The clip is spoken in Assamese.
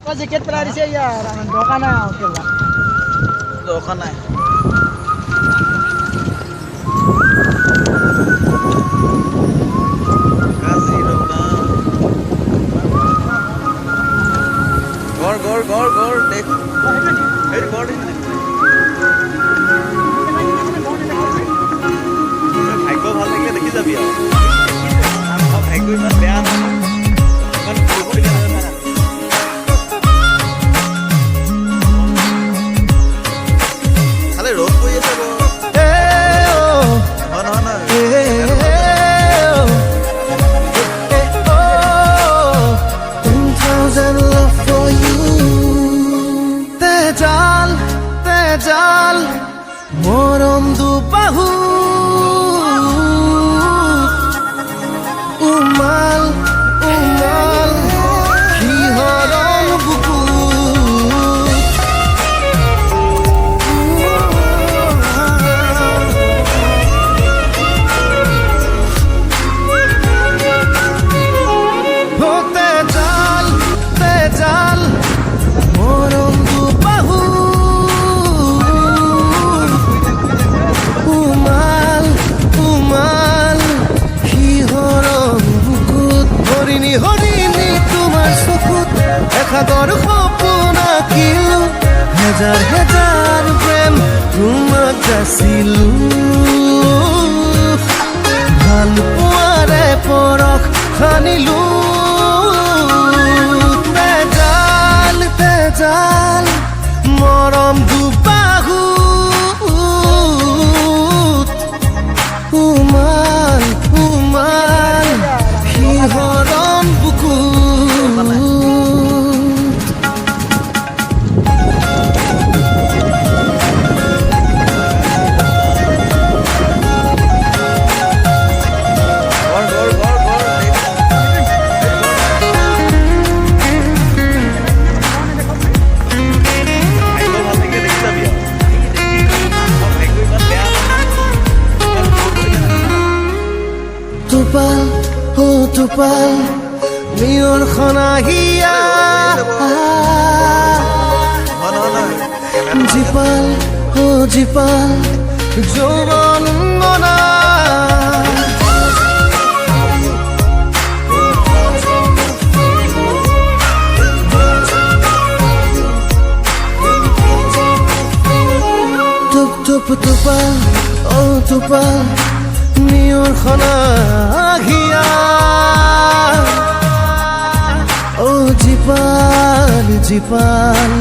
Sedikit pelari saya ya, dokan aja oke lah. Dokan aja. Kaziranga. Gor, dek. Hey, gor ini. ভাগ্য ভাল লাগিলে দেখি যাবি আৰু আমাৰ ভাগ্য ইমান বেয়া নহয় ইমান ফুৰিবলৈ নাযায় না খালি ৰ'দ পৰি আছে তেজাল মৰম দুবাহু উমাল শিহৰণ বুকু তেজাল মৰম দুবাহু উমাল শিহৰণ বুকুত হৰিণী তোমাৰ চকুত এসাগৰ সপোন আঁকিলো হেজাৰ প্ৰেম তোমাক যাচিলো ভাল পোৱাৰে পৰশ সানিলো তেজাল মৰম দুবাহু উমাল শিহৰণ বুকু টোপাল নিয়ৰ খনাহিয়া জীপাল যৌৱন মনা টোপাল নিয়ৰ খনাহিয়া জীপাল